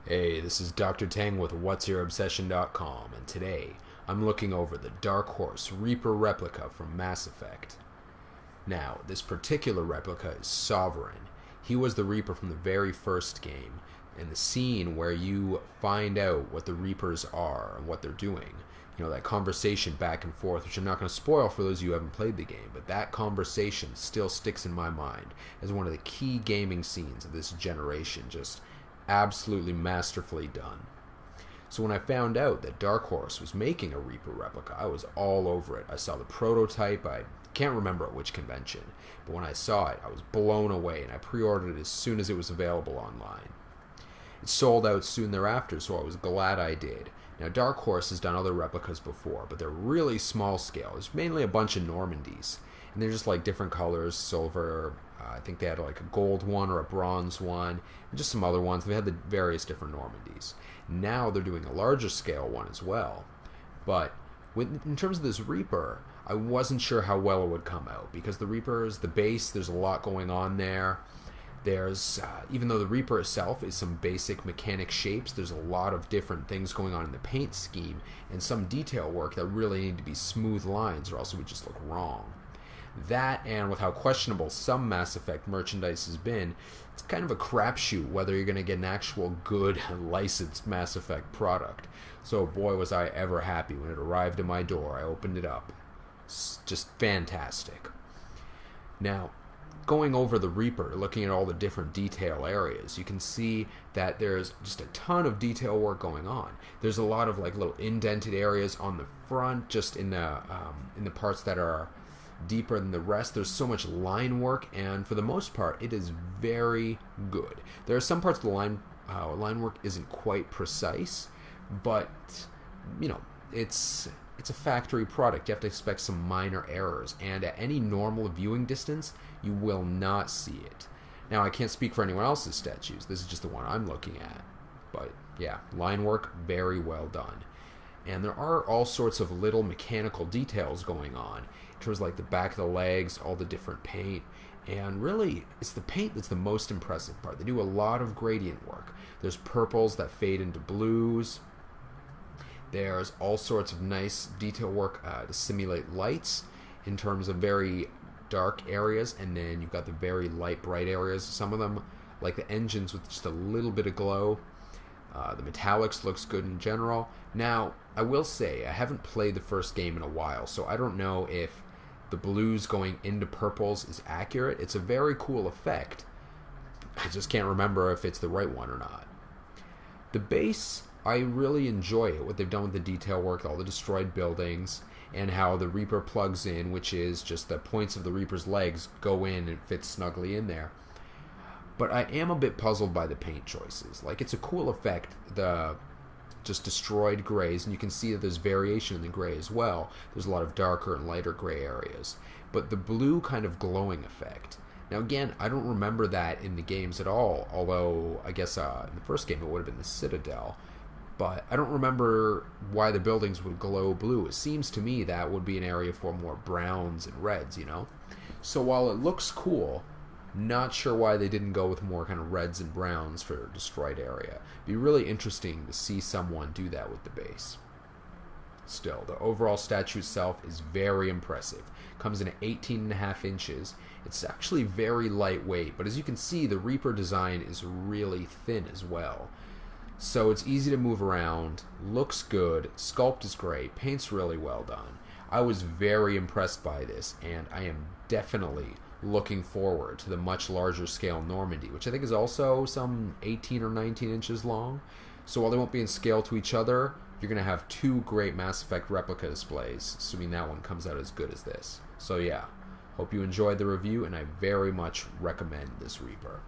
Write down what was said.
Hey, this is Dr. Tang with What'sYourObsession.com, and today I'm looking over the Dark Horse Reaper Replica from Mass Effect. Now, this particular replica is Sovereign. He was the Reaper from the very first game, and the scene where you find out what the Reapers are and what they're doing. You know, that conversation back and forth, which I'm not going to spoil for those of you who haven't played the game, but that conversation still sticks in my mind as one of the key gaming scenes of this generation. Just absolutely masterfully done. So when I found out that Dark Horse was making a Reaper replica, I was all over it. I saw the prototype. I can't remember at which convention, but when I saw it, I was blown away, and I pre-ordered it as soon as it was available online. It sold out soon thereafter, so I was glad I did. Now, Dark Horse has done other replicas before, but they're really small scale. There's mainly a bunch of Normandies, and they're just like different colors, silver. I think they had like a gold one or a bronze one, and just some other ones. They had the various different Normandies. Now they're doing a larger scale one as well. But in terms of this Reaper, I wasn't sure how well it would come out, because the Reaper is the base. There's a lot going on there. There's, even though the Reaper itself is some basic mechanic shapes, there's a lot of different things going on in the paint scheme and some detail work that really need to be smooth lines, or else it would just look wrong. That, and with how questionable some Mass Effect merchandise has been, it's kind of a crapshoot whether you're going to get an actual good licensed Mass Effect product. So boy, was I ever happy when it arrived at my door. I opened it up. It's just fantastic. Now, going over the Reaper, looking at all the different detail areas, you can see that there's just a ton of detail work going on. There's a lot of like little indented areas on the front, just in the parts that are deeper than the rest. There's so much line work, and for the most part, it is very good. There are some parts of the line work isn't quite precise, but you know, it's a factory product. You have to expect some minor errors, and at any normal viewing distance, you will not see it. Now, I can't speak for anyone else's statues. This is just the one I'm looking at. But yeah, line work, very well done. And there are all sorts of little mechanical details going on, in terms of like the back of the legs, all the different paint. And really, it's the paint that's the most impressive part. They do a lot of gradient work. There's purples that fade into blues. There's all sorts of nice detail work to simulate lights in terms of very dark areas, and then you've got the very light, bright areas. Some of them, like the engines with just a little bit of glow. The metallics looks good in general. Now, I will say, I haven't played the first game in a while, so I don't know if the blues going into purples is accurate. It's a very cool effect. I just can't remember if it's the right one or not. The base, I really enjoy it, what they've done with the detail work, all the destroyed buildings, and how the Reaper plugs in, which is just the points of the Reaper's legs go in and fit snugly in there. But I am a bit puzzled by the paint choices. Like, it's a cool effect, the just destroyed grays, and you can see that there's variation in the gray as well. There's a lot of darker and lighter gray areas. But the blue kind of glowing effect. Now again, I don't remember that in the games at all, although I guess in the first game it would have been the Citadel. But I don't remember why the buildings would glow blue. It seems to me that would be an area for more browns and reds, you know? So while it looks cool, not sure why they didn't go with more kind of reds and browns for a destroyed area. It'd be really interesting to see someone do that with the base. Still, the overall statue itself is very impressive. Comes in at 18.5 inches. It's actually very lightweight, but as you can see, the Reaper design is really thin as well. So it's easy to move around, looks good, sculpt is great, paint's really well done. I was very impressed by this, and I am definitely looking forward to the much larger scale Normandy, which I think is also some 18 or 19 inches long. So while they won't be in scale to each other, you're going to have two great Mass Effect replica displays, assuming that one comes out as good as this. So yeah, hope you enjoyed the review, and I very much recommend this Reaper.